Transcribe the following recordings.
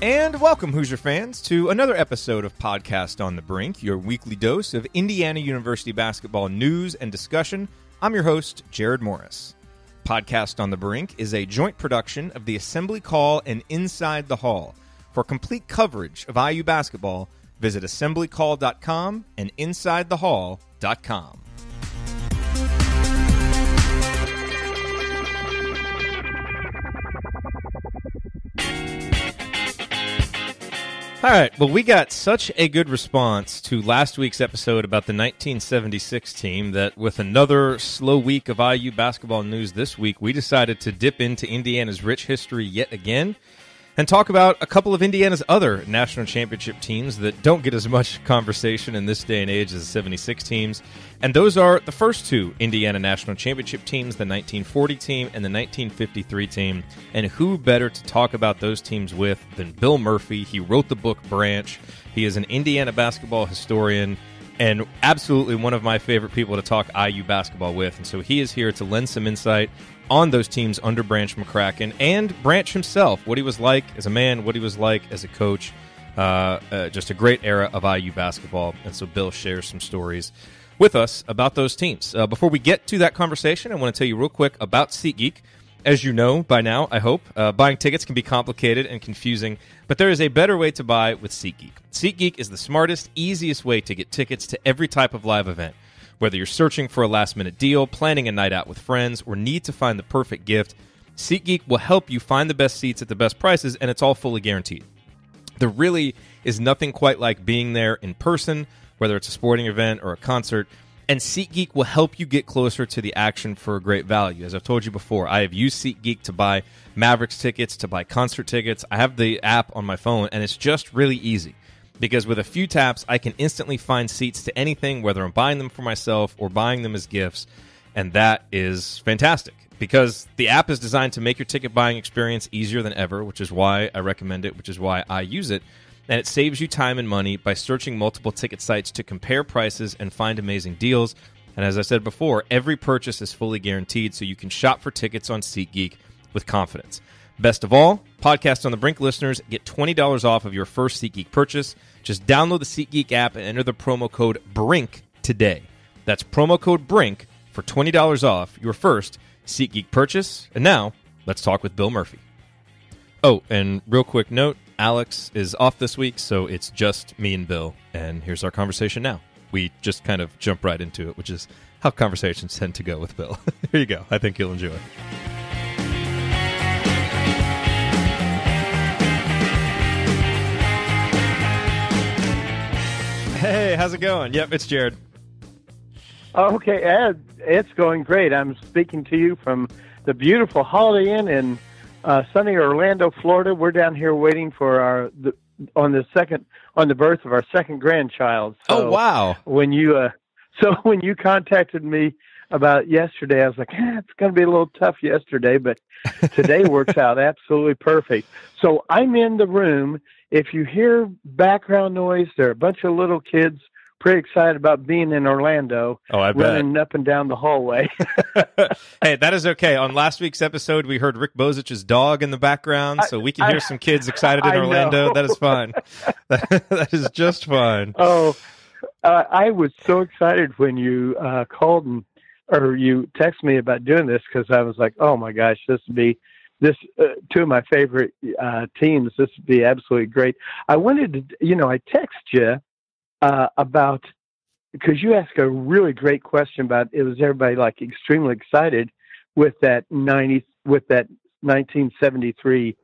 And welcome, Hoosier fans, to another episode of Podcast on the Brink, your weekly dose of Indiana University basketball news and discussion. I'm your host, Jerod Morris. Podcast on the Brink is a joint production of the Assembly Call and Inside the Hall. For complete coverage of IU basketball, visit assemblycall.com and insidethehall.com. All right, well, we got such a good response to last week's episode about the 1976 team that with another slow week of IU basketball news this week, we decided to dip into Indiana's rich history yet again and talk about a couple of Indiana's other national championship teams that don't get as much conversation in this day and age as the 76 teams. And those are the first two Indiana national championship teams, the 1940 team and the 1953 team. And who better to talk about those teams with than Bill Murphy? He wrote the book Branch. He is an Indiana basketball historian and absolutely one of my favorite people to talk IU basketball with. And so he is here to lend some insight on those teams under Branch McCracken and Branch himself, what he was like as a man, what he was like as a coach. Just a great era of IU basketball. And so Bill shares some stories with us about those teams. Before we get to that conversation, I want to tell you real quick about SeatGeek. As you know by now, I hope, buying tickets can be complicated and confusing, but there is a better way to buy with SeatGeek. SeatGeek is the smartest, easiest way to get tickets to every type of live event. Whether you're searching for a last-minute deal, planning a night out with friends, or need to find the perfect gift, SeatGeek will help you find the best seats at the best prices, and it's all fully guaranteed. There really is nothing quite like being there in person, whether it's a sporting event or a concert, and SeatGeek will help you get closer to the action for a great value. As I've told you before, I have used SeatGeek to buy Mavericks tickets, to buy concert tickets. I have the app on my phone, and it's just really easy. Because with a few taps, I can instantly find seats to anything, whether I'm buying them for myself or buying them as gifts, and that is fantastic. Because the app is designed to make your ticket buying experience easier than ever, which is why I recommend it, which is why I use it, and it saves you time and money by searching multiple ticket sites to compare prices and find amazing deals. And as I said before, every purchase is fully guaranteed, so you can shop for tickets on SeatGeek with confidence. Best of all, Podcast on the Brink listeners get $20 off of your first SeatGeek purchase. Just download the SeatGeek app and enter the promo code BRINK today. That's promo code BRINK for $20 off your first SeatGeek purchase. And now, let's talk with Bill Murphy. Oh, and real quick note, Alex is off this week, so it's just me and Bill. And here's our conversation now. We just kind of jump right into it, which is how conversations tend to go with Bill. Here you go. I think you'll enjoy it. Hey, how's it going? Yep, it's Jerod. Okay, Ed, it's going great. I'm speaking to you from the beautiful Holiday Inn in sunny Orlando, Florida. We're down here waiting for on the birth of our second grandchild. So oh, wow! When you contacted me about yesterday, I was like, it's going to be a little tough yesterday, but today works out absolutely perfect. So I'm in the room. If you hear background noise, there are a bunch of little kids pretty excited about being in Orlando. Oh, I bet. Running up and down the hallway. Hey, that is okay. On last week's episode, we heard Rick Bozich's dog in the background, so we can hear some kids excited in Orlando. That is fine. That is just fine. Oh, I was so excited when you called or you texted me about doing this because I was like, oh my gosh, this would be two of my favorite teams. This would be absolutely great. I wanted to, I text you about, because you asked a really great question about, it was everybody like extremely excited with that 1973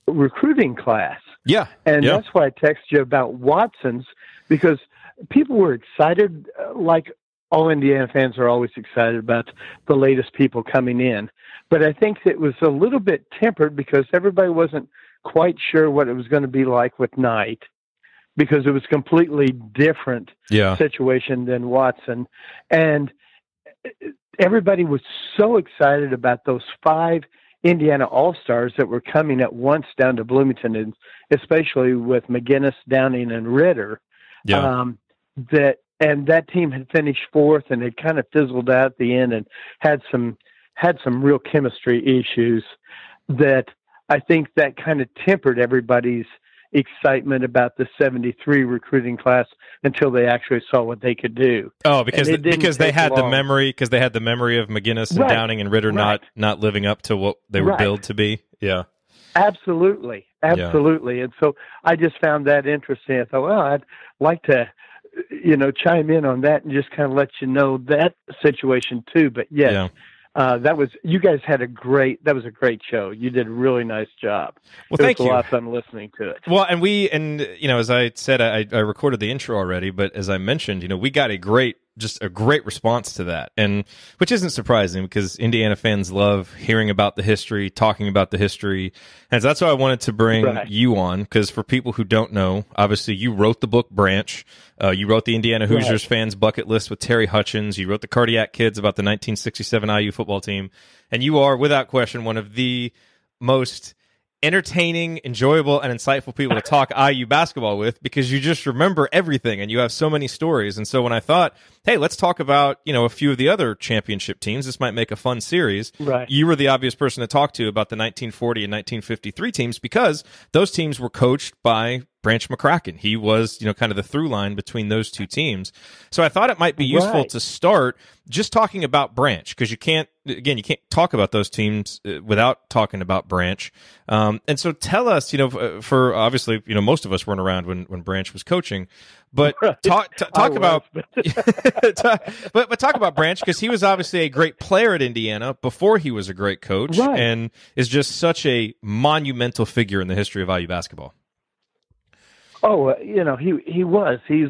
recruiting class. Yeah. And that's why I texted you about Watson's, because people were excited, like all Indiana fans are always excited about the latest people coming in. But I think it was a little bit tempered because everybody wasn't quite sure what it was going to be like with Knight, because it was a completely different situation than Watson. And everybody was so excited about those 5 Indiana All-Stars that were coming at once down to Bloomington, and especially with McGinnis, Downing, and Ritter. That team had finished 4th, and it kind of fizzled out at the end and had some real chemistry issues that I think that kind of tempered everybody's excitement about the 73 recruiting class until they actually saw what they could do. Oh, because they had the memory of McGinnis and Downing and Ritter not living up to what they were billed to be. Yeah. Absolutely. Yeah. And so I just found that interesting. I thought, well, I'd like to, chime in on that and just kind of let you know that situation too. But yes, you guys had that was a great show. You did a really nice job. Well, thank you. It was a lot of fun listening to it. Well, and as I said, I recorded the intro already, but as I mentioned, we got a great response to that, and which isn't surprising because Indiana fans love hearing about the history, talking about the history, and so that's why I wanted to bring you on, because for people who don't know, obviously you wrote the book Branch, you wrote the Indiana Hoosiers fans bucket list with Terry Hutchins, you wrote the Cardiac Kids about the 1967 IU football team, and you are without question one of the most entertaining, enjoyable, and insightful people to talk IU basketball with, because you just remember everything and you have so many stories. And so when I thought, hey, let's talk about, a few of the other championship teams, this might make a fun series. Right. You were the obvious person to talk to about the 1940 and 1953 teams, because those teams were coached by Branch McCracken. He was, kind of the through line between those two teams. So I thought it might be useful to start just talking about Branch, because you can't talk about those teams without talking about Branch. And so tell us, for obviously, most of us weren't around when Branch was coaching, but talk about, but talk about Branch, because he was obviously a great player at Indiana before he was a great coach, and is just such a monumental figure in the history of IU basketball. Oh, he was. He's,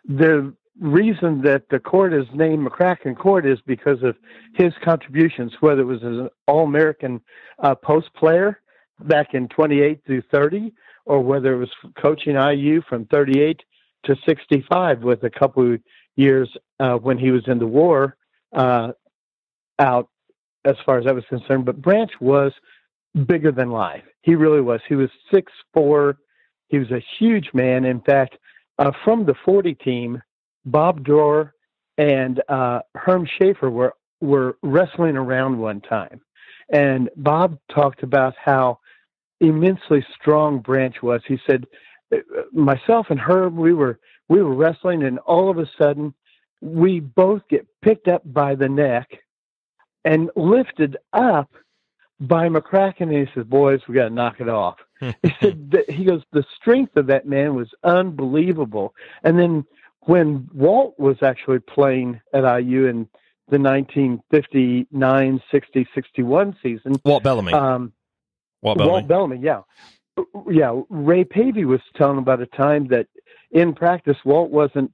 the reason that the court is named McCracken Court is because of his contributions, whether it was as an All-American post player back in 28 through 30, or whether it was coaching IU from 38 to 65 with a couple of years when he was in the war out, as far as I was concerned. But Branch was bigger than life. He really was. He was 6'4". He was a huge man. In fact, from the 40 team, Bob Dorr and Herm Schaefer were wrestling around one time. And Bob talked about how immensely strong Branch was. He said, myself and Herb, we were wrestling, and all of a sudden we both get picked up by the neck and lifted up by McCracken, and he says, boys, we got to knock it off. He said, he goes, the strength of that man was unbelievable. And then when Walt was actually playing at IU in the 1959, 60, 61 season. Walt Bellamy. Walt Bellamy, yeah. Yeah, Ray Pavey was telling about a time that in practice, Walt wasn't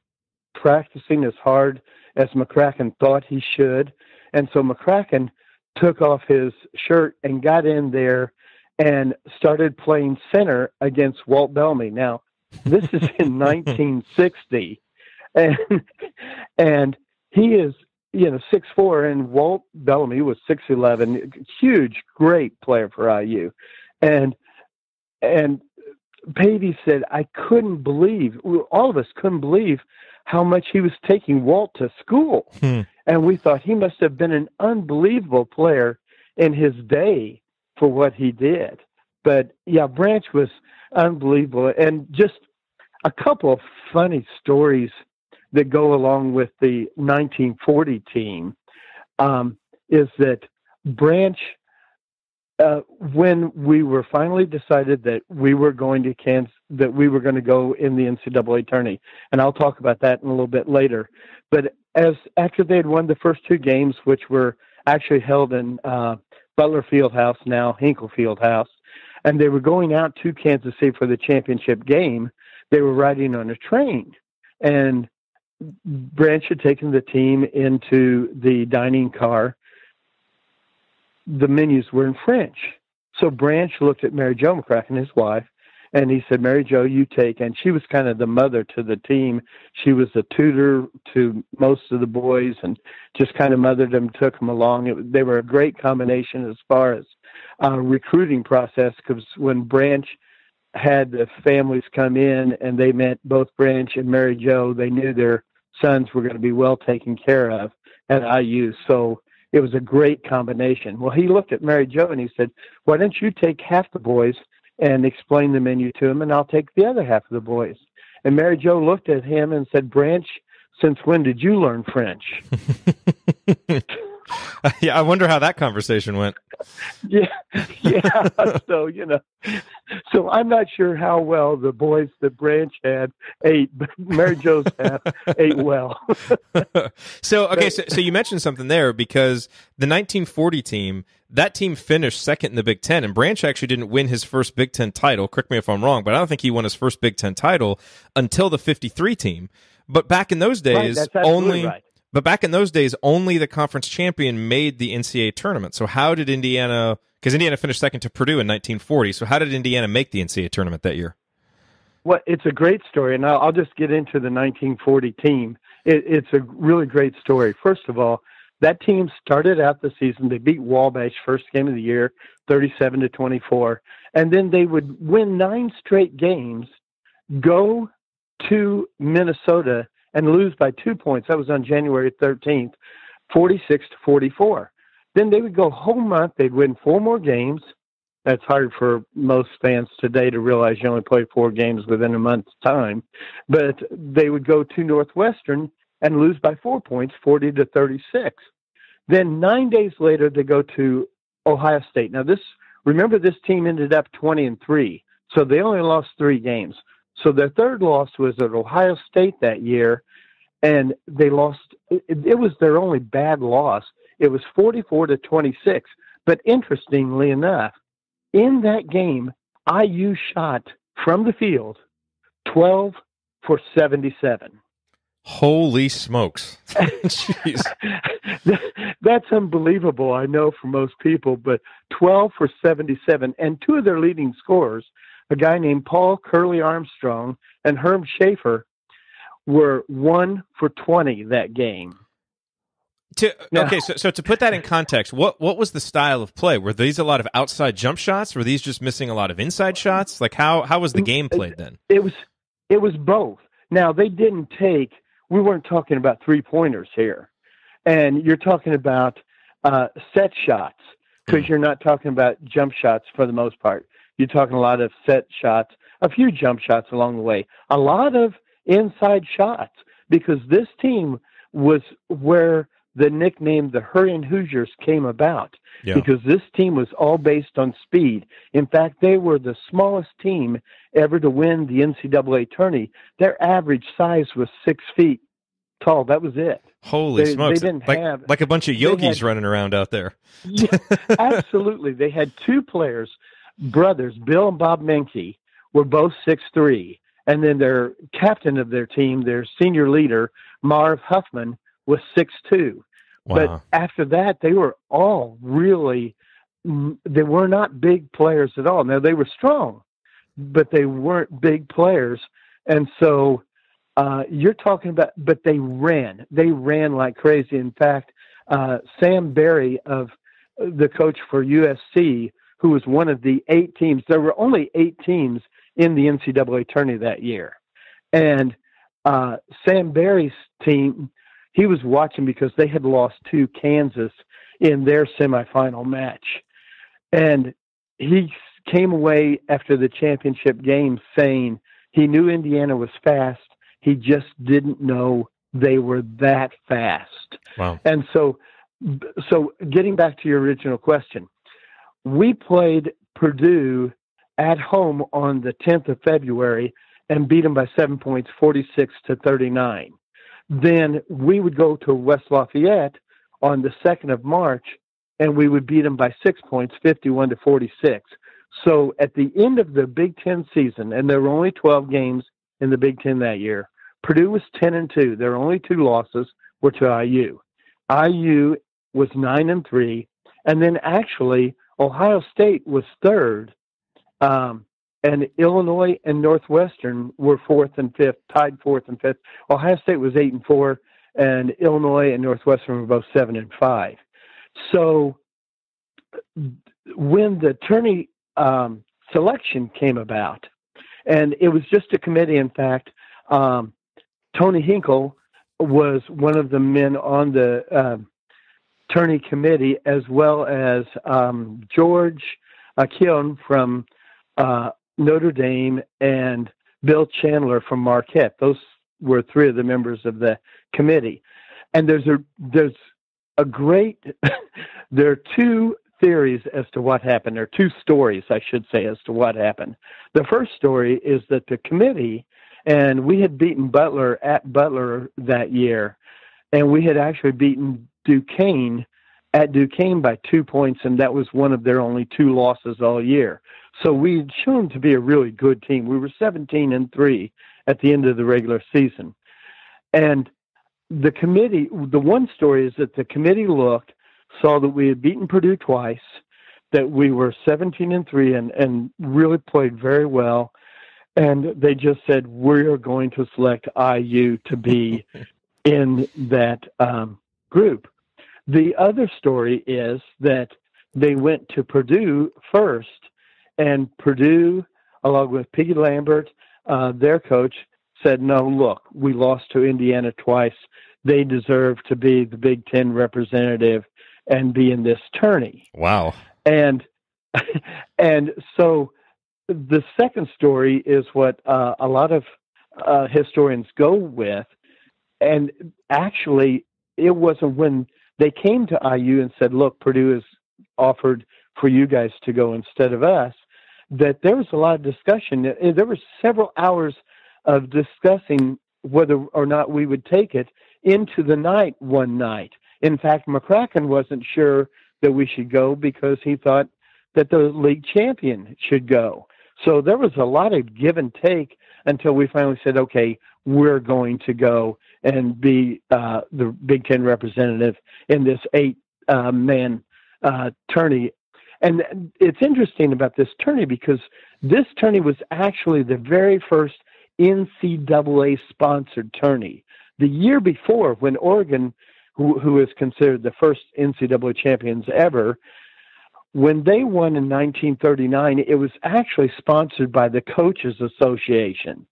practicing as hard as McCracken thought he should. And so McCracken took off his shirt and got in there and started playing center against Walt Bellamy. Now, this is in 1960, and he is, 6'4", and Walt Bellamy was 6'11", huge, great player for IU. And Pavey said, I couldn't believe, all of us couldn't believe how much he was taking Walt to school. And we thought he must have been an unbelievable player in his day for what he did. But yeah, Branch was unbelievable. And just a couple of funny stories that go along with the 1940 team is that Branch, when we were finally decided that we were going to that we were going to go in the NCAA tourney, and I'll talk about that in a little bit later. But after they had won the first two games, which were actually held in Butler Fieldhouse, now Hinkle Fieldhouse, and they were going out to Kansas City for the championship game, they were riding on a train, and Branch had taken the team into the dining car. The menus were in French. So Branch looked at Mary Jo McCracken, his wife, and he said, Mary Jo, you take. And she was kind of the mother to the team. She was a tutor to most of the boys and just kind of mothered them, took them along. They were a great combination as far as recruiting process, because when Branch had the families come in and they met both Branch and Mary Jo, they knew their sons were going to be well taken care of at IU. So it was a great combination. Well, he looked at Mary Jo and he said, why don't you take half the boys and explain the menu to him, and I'll take the other half of the boys. And Mary Jo looked at him and said, Branch, since when did you learn French? Yeah, I wonder how that conversation went. Yeah. So, so I'm not sure how well the boys that Branch had ate, but Mary Jo's half ate well. So you mentioned something there, because the 1940 team, that team finished second in the Big Ten, and Branch actually didn't win his first Big Ten title. Correct me if I'm wrong, but I don't think he won his first Big Ten title until the 53 team. But back in those days, But back in those days, only the conference champion made the NCAA tournament. So how did Indiana, because Indiana finished second to Purdue in 1940, so how did Indiana make the NCAA tournament that year? Well, it's a great story, and I'll just get into the 1940 team. It's a really great story. First of all, that team started out the season, they beat Wabash first game of the year, 37-24, and then they would win 9 straight games, go to Minnesota, and lose by 2 points. That was on January 13th, 46-44. Then they would go whole month. They'd win 4 more games. That's hard for most fans today to realize you only play 4 games within a month's time. But they would go to Northwestern and lose by 4 points, 40-36. Then 9 days later, they go to Ohio State. Now, remember, this team ended up 20-3, so they only lost 3 games. So their third loss was at Ohio State that year, and they lost. It was their only bad loss. It was 44-26. But interestingly enough, in that game, IU shot from the field 12 for 77. Holy smokes. Jeez. That's unbelievable, I know, for most people, but 12 for 77. And 2 of their leading scorers, a guy named Paul Curly Armstrong and Herb Schaefer, were 1 for 20 that game. Okay, so to put that in context, what was the style of play? Were these a lot of outside jump shots? Were these just missing a lot of inside shots? Like how was the game played then? It was both. Now, they didn't we weren't talking about 3-pointers here. And you're talking about set shots, because you're not talking about jump shots for the most part. You're talking a lot of set shots, a few jump shots along the way, a lot of inside shots, because this team was where the nickname the Hurryin Hoosiers came about, because this team was all based on speed. In fact, they were the smallest team ever to win the NCAA tourney. Their average size was 6 feet tall. That was it. Holy smokes. They didn't like a bunch of yogis running around out there. Yeah, absolutely. They had 2 players, brothers, Bill and Bob Menke, were both 6'3", and then their captain of their team, their senior leader, Marv Huffman, was 6'2". Wow. But after that, they were all they were not big players at all. Now, they were strong, but they weren't big players. And so you're talking about, but they ran like crazy. In fact, Sam Barry, of the coach for USC, who was one of the 8 teams, there were only 8 teams in the NCAA tourney that year. And Sam Barry's team, he was watching because they had lost to Kansas in their semifinal match. And he came away after the championship game saying he knew Indiana was fast. He just didn't know they were that fast. Wow. And so getting back to your original question, we played Purdue at home on the 10th of February and beat them by 7 points, 46-39. Then we would go to West Lafayette on the 2nd of March, and we would beat them by 6 points, 51-46. So at the end of the Big Ten season, and there were only 12 games in the Big Ten that year, Purdue was 10-2. Their only 2 losses were to IU. IU was 9-3, and then actually Ohio State was 3rd, and Illinois and Northwestern were 4th and 5th, tied 4th and 5th. Ohio State was 8-4, and Illinois and Northwestern were both 7-5. So when the tourney selection came about, and it was just a committee, in fact, Tony Hinkle was one of the men on the tourney committee, as well as George Keown from Notre Dame, and Bill Chandler from Marquette. Those were three of the members of the committee. And there's a great, there are two theories as to what happened, or two stories, I should say, as to what happened. The first story is that the committee, and we had beaten Butler at Butler that year, and we had actually beaten Duquesne at Duquesne by 2 points, and that was one of their only two losses all year. So we'd shown to be a really good team. We were 17-3 at the end of the regular season. And the committee, the one story is that the committee looked, saw that we had beaten Purdue twice, that we were 17-3 and really played very well. And they just said, we're going to select IU to be in that group. The other story is that they went to Purdue first, and Purdue, along with Piggy Lambert, their coach, said, no, look, we lost to Indiana twice. They deserve to be the Big Ten representative and be in this tourney. Wow. And so the second story is what a lot of historians go with. And actually, it wasn't when they came to IU and said, look, Purdue has offered for you guys to go instead of us, that there was a lot of discussion. There were several hours of discussing whether or not we would take it into the night one night. In fact, McCracken wasn't sure that we should go because he thought that the league champion should go. So there was a lot of give and take until we finally said, okay, we're going to go and be the Big Ten representative in this 8-man tourney. And it's interesting about this tourney because this tourney was actually the very first NCAA-sponsored tourney. The year before, when Oregon, who is considered the first NCAA champions ever, when they won in 1939, it was actually sponsored by the Coaches Association.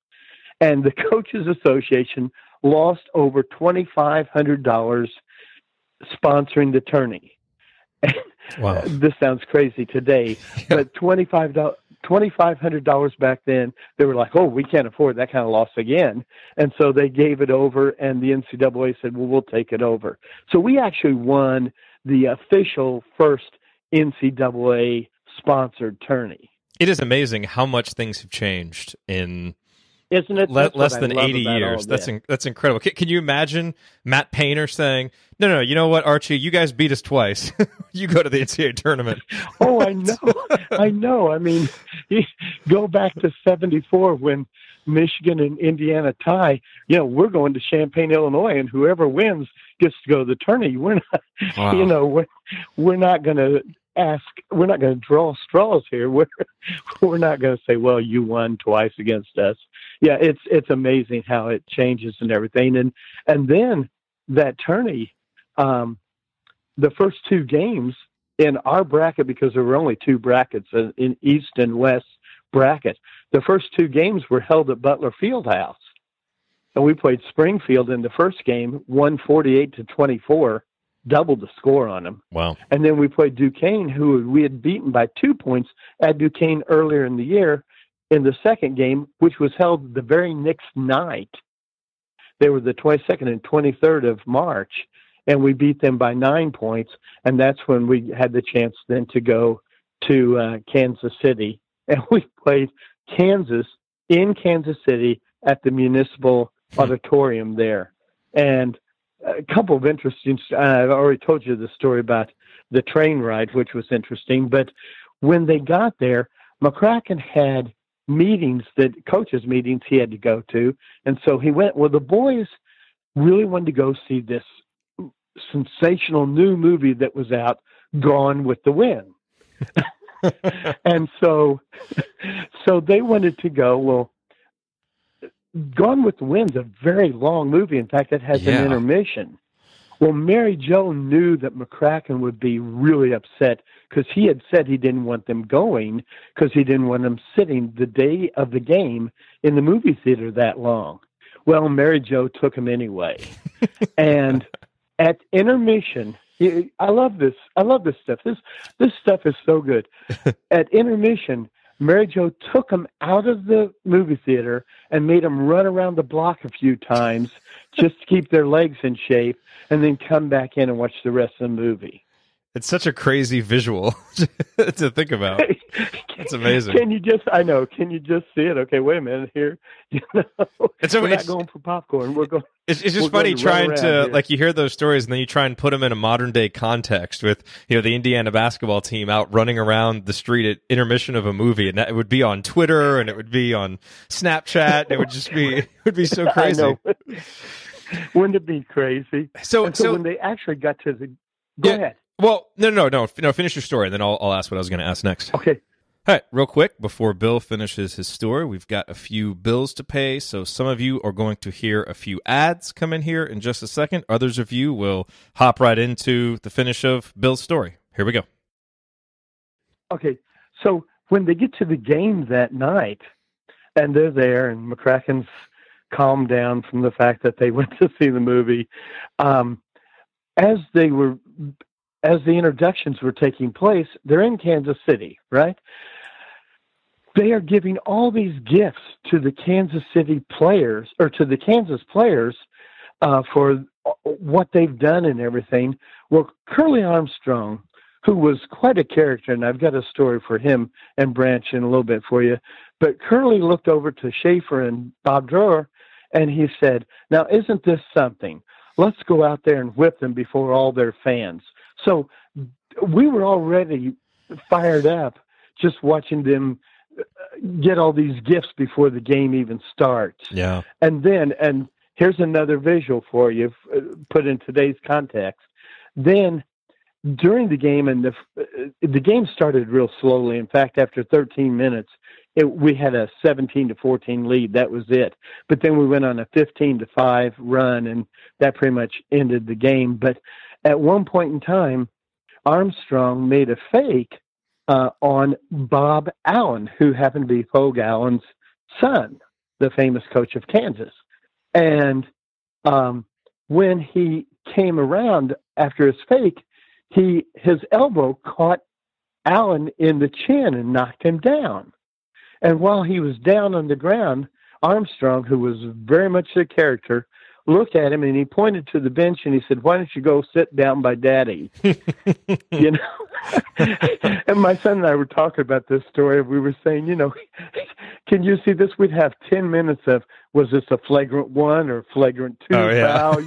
And the Coaches Association lost over $2,500 sponsoring the tourney. Wow. This sounds crazy today, but $2,500 back then, they were like, oh, we can't afford that kind of loss again. And so they gave it over, and the NCAA said, well, we'll take it over. So we actually won the official first NCAA-sponsored tourney. It is amazing how much things have changed in Isn't it? less than 80 years. That's incredible. Can you imagine Matt Painter saying, no, you know what, Archie, you guys beat us twice. You go to the NCAA tournament. Oh, I know. I mean, you go back to 74 when Michigan and Indiana tie. We're going to Champaign, Illinois, and whoever wins gets to go to the tourney. We're not, wow. We're not going to we're not going to draw straws here. We're not going to say, well, you won twice against us. Yeah, it's amazing how it changes and everything. And then that tourney, the first two games in our bracket, because there were only two brackets, in East and West bracket, the first two games were held at Butler Fieldhouse. And we played Springfield in the first game, won 48-24. Doubled the score on them. Wow. And then we played Duquesne, who we had beaten by 2 points at Duquesne earlier in the year in the second game, which was held the very next night. They were the 22nd and 23rd of March, and we beat them by 9 points. And that's when we had the chance then to go to Kansas City. And we played Kansas in Kansas City at the Municipal Auditorium there. And a couple of interesting, I've already told you the story about the train ride, which was interesting. But when they got there, McCracken had coaches meetings he had to go to. And so he went, well, the boys really wanted to go see this sensational new movie that was out, Gone with the Wind. And so they wanted to go. Well, Gone with the Wind's a very long movie. In fact, it has an intermission. Well, Mary Jo knew that McCracken would be really upset because he had said he didn't want them going because he didn't want them sitting the day of the game in the movie theater that long. Well, Mary Jo took him anyway. And at intermission, I love this stuff. This stuff is so good. At intermission, Mary Jo took them out of the movie theater and made them run around the block a few times just to keep their legs in shape, and then come back in and watch the rest of the movie. It's such a crazy visual to think about. It's amazing. Can you just see it? Okay, wait a minute here. We're not going for popcorn. We're going. It's just funny trying to, like, you hear those stories and then you try and put them in a modern day context with, the Indiana basketball team out running around the street at intermission of a movie, and it would be on Twitter and it would be on Snapchat. And it would be so crazy. I know. Wouldn't it be crazy? So when they actually got to the, go ahead. Well, no. Finish your story, and then I'll ask what I was going to ask next. Okay. All right, real quick, before Bill finishes his story, we've got a few bills to pay, so some of you are going to hear a few ads come in here in just a second. Others of you will hop right into the finish of Bill's story. Here we go. Okay, so when they get to the game that night, and they're there, and McCracken's calmed down from the fact that they went to see the movie, as the introductions were taking place, they're in Kansas City, right? They are giving all these gifts to the Kansas City players, or to the Kansas players, for what they've done and everything. Well, Curly Armstrong, who was quite a character, and I've got a story for him and Branch in a little bit for you, but Curly looked over to Schaefer and Bob Drower, and he said, "Now, isn't this something? Let's go out there and whip them before all their fans." So we were already fired up just watching them get all these gifts before the game even starts. Yeah. And here's another visual for you, put in today's context. Then during the game, and the game started real slowly. In fact, after 13 minutes, we had a 17-14 lead. That was it. But then we went on a 15-5 run, and that pretty much ended the game. But at one point in time, Armstrong made a fake on Bob Allen, who happened to be Hogue Allen's son, the famous coach of Kansas. And when he came around after his fake, his elbow caught Allen in the chin and knocked him down. And while he was down on the ground, Armstrong, who was very much a character, looked at him and he pointed to the bench and he said, "Why don't you go sit down by Daddy?" And my son and I were talking about this story. We were saying, can you see this? We'd have 10 minutes of, was this a flagrant 1 or flagrant 2 foul?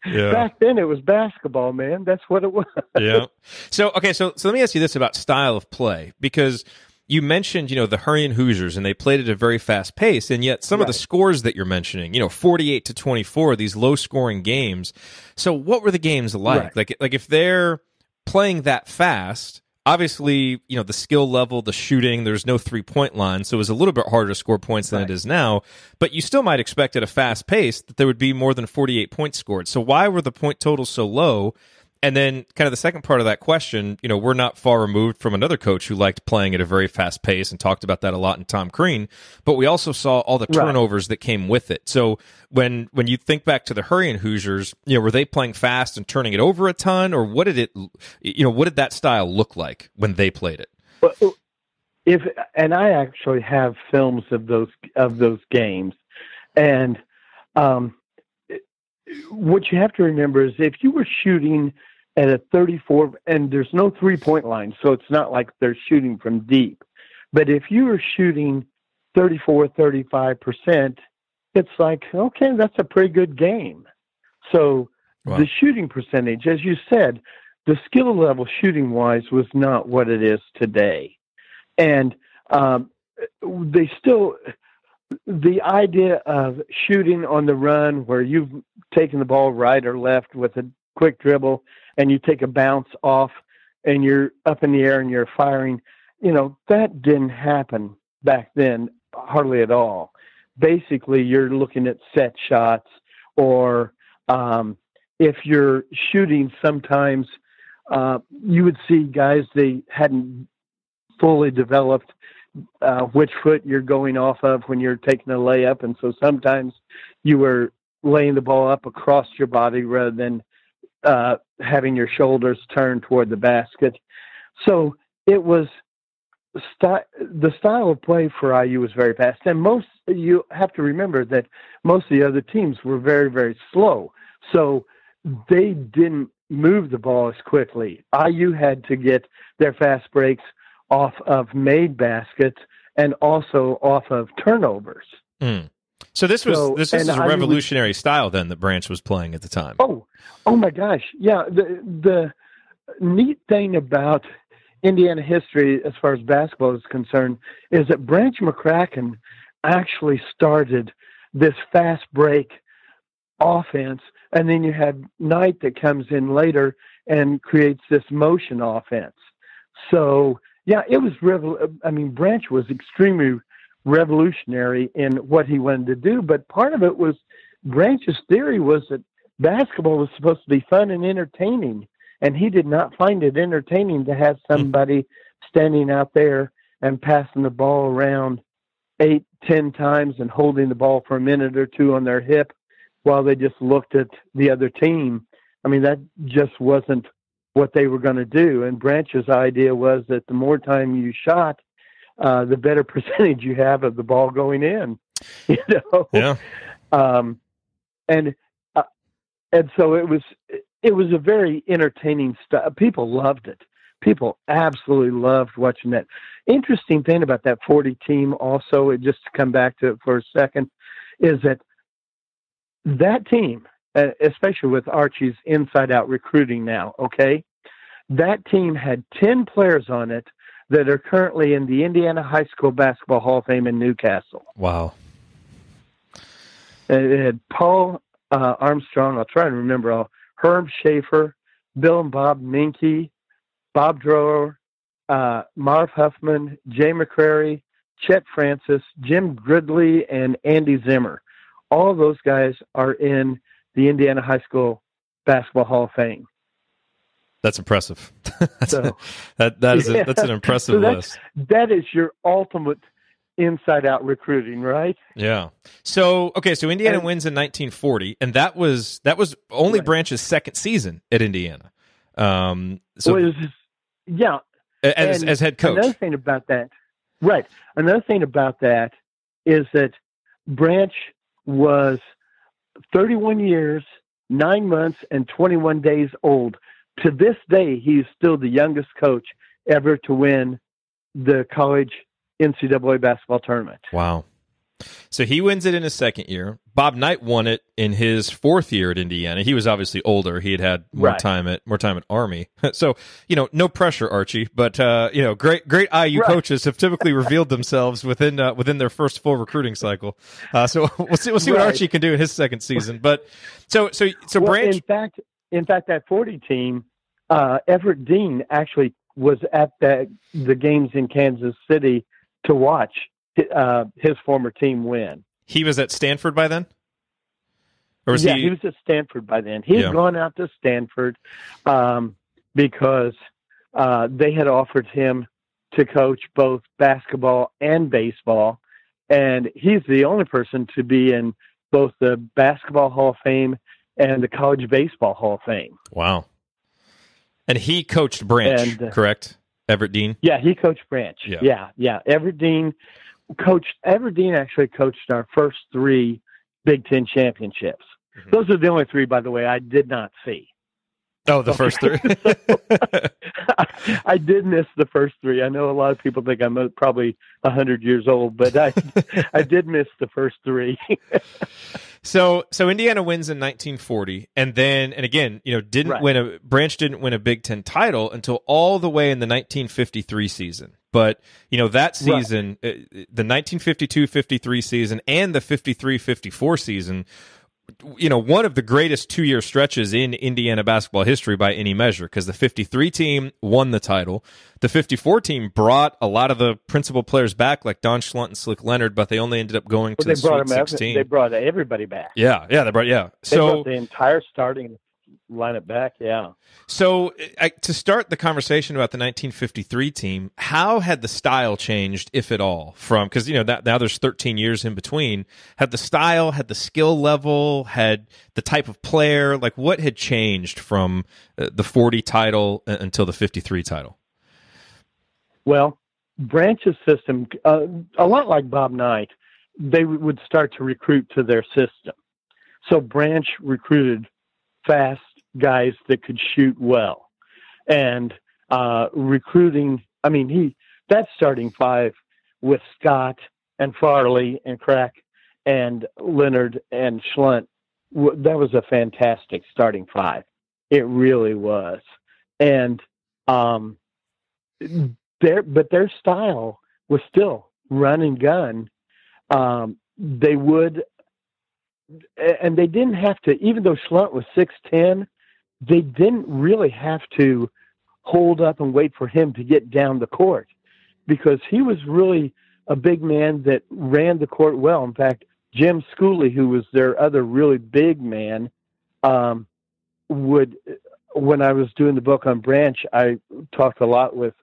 Yeah. Back then it was basketball, man. That's what it was. Yeah. So let me ask you this about style of play, because you mentioned, the Hurryin Hoosiers, and they played at a very fast pace, and yet some of the scores that you're mentioning, 48-24, these low-scoring games. So what were the games like? Right. Like if they're playing that fast, obviously, the skill level, the shooting, there's no three-point line, so it was a little bit harder to score points than it is now, but you still might expect at a fast pace that there would be more than 48 points scored. So why were the point totals so low? And then kind of the second part of that question, we're not far removed from another coach who liked playing at a very fast pace and talked about that a lot in Tom Crean, but we also saw all the turnovers that came with it. So when you think back to the Hurryin Hoosiers, were they playing fast and turning it over a ton, or what did that style look like when they played it? Well, and I actually have films of those games, and what you have to remember is if you were shooting at a 34, and there's no three-point line, so it's not like they're shooting from deep. But if you were shooting 34, 35%, it's like, okay, that's a pretty good game. So the shooting percentage, as you said, the skill level shooting-wise was not what it is today. And the idea of shooting on the run where you've taken the ball right or left with a quick dribble and you take a bounce off and you're up in the air and you're firing, that didn't happen back then hardly at all. Basically, you're looking at set shots, or if you're shooting, sometimes you would see guys, they hadn't fully developed which foot you're going off of when you're taking a layup. And so sometimes you were laying the ball up across your body rather than having your shoulders turned toward the basket. So it was the style of play for IU was very fast, and you have to remember that most of the other teams were very, very slow, so they didn't move the ball as quickly. IU had to get their fast breaks off of made baskets and also off of turnovers. Mm. So this is a revolutionary style then that Branch was playing at the time. Oh my gosh, yeah. The neat thing about Indiana history, as far as basketball is concerned, is that Branch McCracken actually started this fast break offense, and then you had Knight that comes in later and creates this motion offense. So, yeah, it was Branch was extremely revolutionary in what he wanted to do, but part of it was Branch's theory was that basketball was supposed to be fun and entertaining. And he did not find it entertaining to have somebody standing out there and passing the ball around 8-10 times and holding the ball for a minute or two on their hip while they just looked at the other team. I mean, that just wasn't what they were going to do. And Branch's idea was that the more time you shot, the better percentage you have of the ball going in. You know? Yeah. And so it was a very entertaining stuff. People loved it. People absolutely loved watching that. Interesting thing about that 40 team also, just to come back to it for a second, is that team, especially with Archie's inside-out recruiting now, okay, that team had 10 players on it that are currently in the Indiana High School Basketball Hall of Fame in Newcastle. Wow. It had Paul Armstrong, I'll try and remember all, Herb Schaefer, Bill and Bob Minke, Bob Drower, Marv Huffman, Jay McCrary, Chet Francis, Jim Gridley, and Andy Zimmer. All those guys are in the Indiana High School Basketball Hall of Fame. That's impressive. That's an impressive list. That is your ultimate inside-out recruiting, right? Yeah. So Indiana wins in 1940, and that was only right. Branch's second season at Indiana. As head coach. Another thing about that is that Branch was 31 years, 9 months, and 21 days old. To this day, he's still the youngest coach ever to win the college NCAA basketball tournament. Wow. So he wins it in his second year. Bob Knight won it in his fourth year at Indiana. He was obviously older. He had more time at Army. So, no pressure, Archie, but great IU coaches have typically revealed themselves within their first full recruiting cycle. So we'll see what Archie can do in his second season. But so Branch, in fact that 40 team, Everett Dean actually was at the games in Kansas City to watch his former team win. He was at Stanford by then? Or was he was at Stanford by then. He had gone out to Stanford because they had offered him to coach both basketball and baseball, and he's the only person to be in both the Basketball Hall of Fame and the College Baseball Hall of Fame. Wow. And he coached Branch, correct? Everett Dean? Yeah, he coached Branch. Yeah. Everett Dean actually coached our first 3 Big Ten championships. Mm-hmm. Those are the only 3, by the way, I did not see. Oh, the first 3? I did miss the first 3. I know a lot of people think I'm probably 100 years old, but I did miss the first 3. So Indiana wins in 1940, and again, Branch didn't win a Big Ten title until all the way in the 1953 season. But that season, the 1952-53 season and the 53-54 season, one of the greatest 2-year stretches in Indiana basketball history by any measure, because the 53 team won the title. The 54 team brought a lot of the principal players back, like Don Schlundt and Slick Leonard, but they only ended up going to the Sweet 16. They brought everybody back. Yeah. They brought the entire starting lineup back, yeah. So to start the conversation about the 1953 team, how had the style changed, if at all, from, because now there's 13 years in between, had the style, had the skill level, had the type of player, like what had changed from the 40 title until the 53 title? Well, Branch's system, a lot like Bob Knight, they would start to recruit to their system. So Branch recruited fast guys that could shoot well. And recruiting, that starting five with Scott and Farley and Crack and Leonard and Schlundt, that was a fantastic starting five. It really was. And their style was still run and gun. They didn't have to, even though Schlundt was 6'10", they didn't really have to hold up and wait for him to get down the court, because he was really a big man that ran the court well. In fact, Jim Schooley, who was their other really big man, when I was doing the book on Branch, I talked a lot with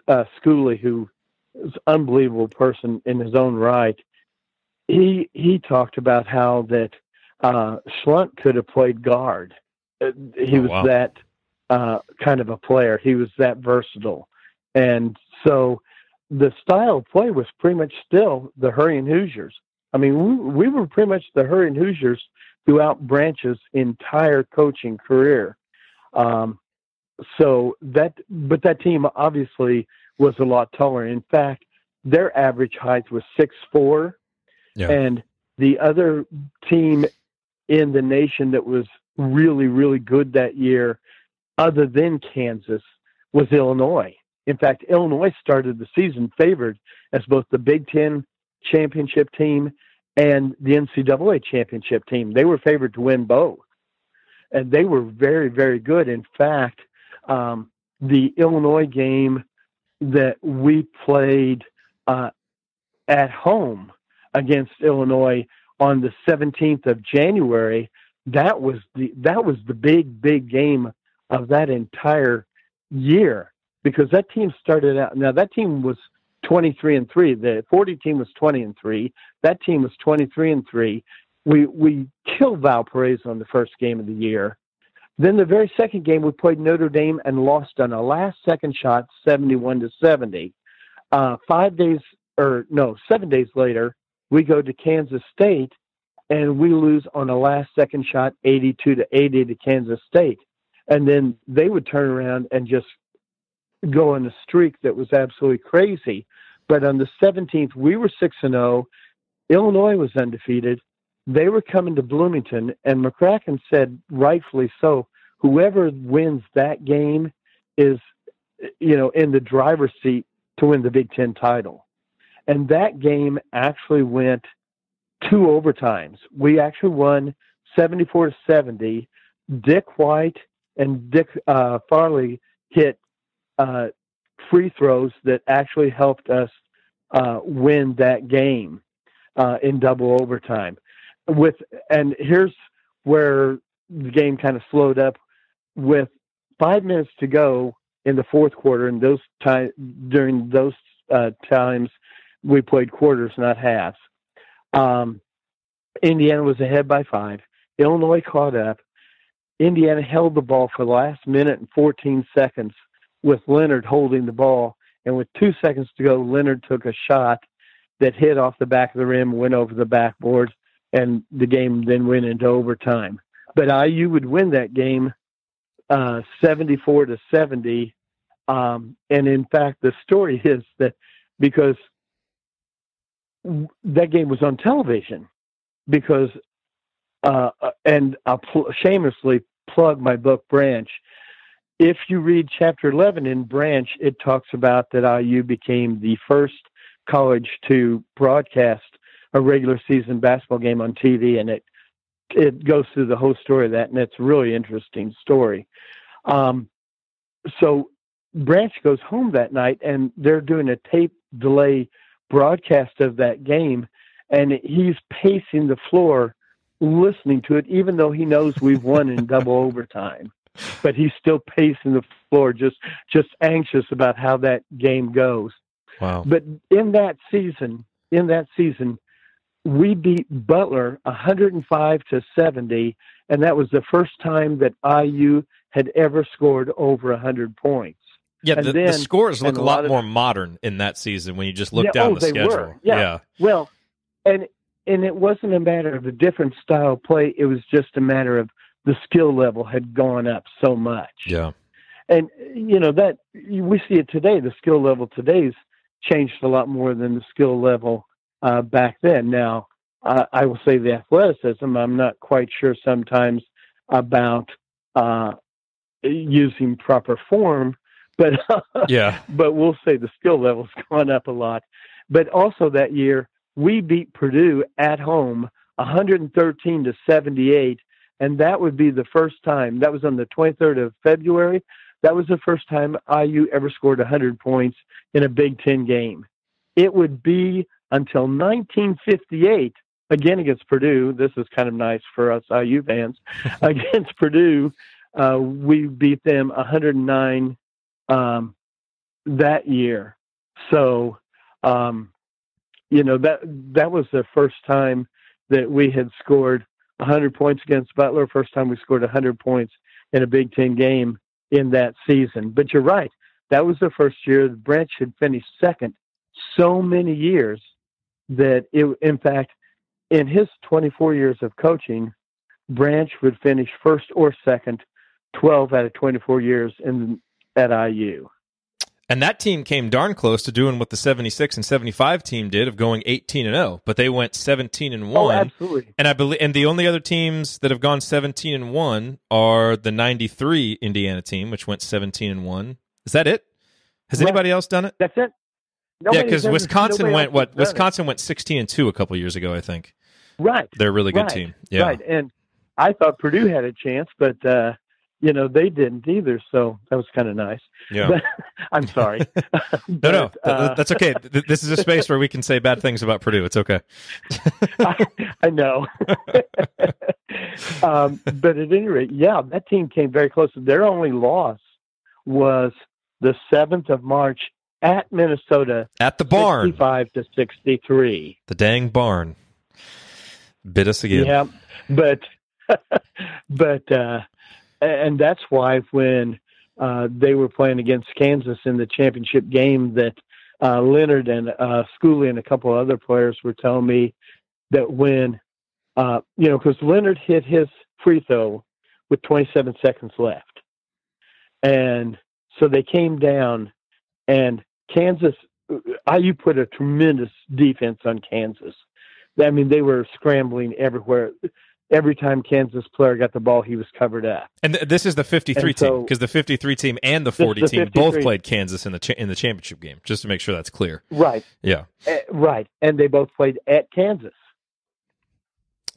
Schooley, who is an unbelievable person in his own right. He talked about how that Schlundt could have played guard. He was that kind of a player. He was that versatile. And so the style of play was pretty much still the Hurryin Hoosiers. We were pretty much the Hurryin Hoosiers throughout Branch's entire coaching career. But that team obviously was a lot taller. In fact, their average height was 6'4", and the other team in the nation that was really, really good that year, other than Kansas, was Illinois. In fact, Illinois started the season favored as both the Big Ten championship team and the NCAA championship team. They were favored to win both. And they were very, very good. In fact, the Illinois game that we played at home against Illinois on the 17th of January, that was the big game of that entire year, because that team started out. Now that team was 23-3. The 40 team was 20-3. That team was 23-3. We killed Valparaiso on the first game of the year. Then the very second game, we played Notre Dame and lost on a last-second shot, 71-70. 7 days later, we go to Kansas State, and we lose on a last-second shot, 82-80 to Kansas State. And then they would turn around and just go on a streak that was absolutely crazy. But on the 17th, we were 6-0. Illinois was undefeated. They were coming to Bloomington, and McCracken said, rightfully so, whoever wins that game is, in the driver's seat to win the Big Ten title. And that game actually went 2 overtimes. We actually won 74-70. Dick White and Dick Farley hit free throws that actually helped us win that game in double overtime. And here's where the game kind of slowed up. With 5 minutes to go in the fourth quarter, and during those times we played quarters, not halves. Indiana was ahead by 5. Illinois caught up. Indiana held the ball for the last minute and 14 seconds with Leonard holding the ball, and with 2 seconds to go, Leonard took a shot that hit off the back of the rim, went over the backboard, and the game then went into overtime. But IU would win that game 74-70. And in fact, the story is that because that game was on television, because, and I'll shamelessly plug my book, Branch. If you read chapter 11 in Branch, it talks about that IU became the first college to broadcast a regular season basketball game on TV, and it goes through the whole story of that, and it's a really interesting story. So Branch goes home that night, and they're doing a tape delay broadcast of that game, and he's pacing the floor listening to it, even though he knows we've won in double overtime. But he's still pacing the floor, just anxious about how that game goes. Wow. But in that season, we beat Butler 105-70, and that was the first time that IU had ever scored over 100 points. Yeah, and the scores look and a lot more modern in that season when you just look yeah, down oh, the they schedule. were. Yeah. Well, and it wasn't a matter of a different style of play. It was just a matter of the skill level had gone up so much. Yeah. And, that we see it today. The skill level today's changed a lot more than the skill level back then. Now, I will say the athleticism, I'm not quite sure sometimes about using proper form, but yeah. but we'll say the skill level's gone up a lot. But also that year, we beat Purdue at home 113-78, and that would be the first time. That was on the 23rd of February. That was the first time IU ever scored 100 points in a Big Ten game. It would be until 1958, again against Purdue. This is kind of nice for us IU fans. Against Purdue, we beat them 109 that year. So, that was the first time that we had scored 100 points against Butler. First time we scored 100 points in a Big Ten game in that season. But you're right. That was the first year that Branch had finished second so many years that in fact, in his 24 years of coaching, Branch would finish first or second 12 out of 24 years at IU. And that team came darn close to doing what the 76 and 75 team did of going 18-0, but they went 17-1. Oh, absolutely. And I believe, and the only other teams that have gone 17-1 are the 93 Indiana team, which went 17-1. Is that it? Has anybody else done it? That's it. Yeah, because Wisconsin went what? Wisconsin went 16-2 a couple years ago, I think. Right. They're a really good team. Yeah. Right. And I thought Purdue had a chance, but they didn't either, so that was kind of nice. Yeah. But, I'm sorry. No, that's okay. This is a space where we can say bad things about Purdue. It's okay. I know. But at any rate, yeah, that team came very close. Their only loss was the 7th of March at Minnesota. At the barn. 65-63. The dang barn. Bit us again. Yeah, but and that's why when they were playing against Kansas in the championship game that Leonard and Schooley and a couple of other players were telling me that when, because Leonard hit his free throw with 27 seconds left. And so they came down, and Kansas, IU put a tremendous defense on Kansas. I mean, they were scrambling everywhere. Every time Kansas player got the ball, he was covered up. And this is the 53 team, because the 53 team and the 40 team both played Kansas in the championship game, just to make sure that's clear. Right. Yeah. Right. And they both played at Kansas.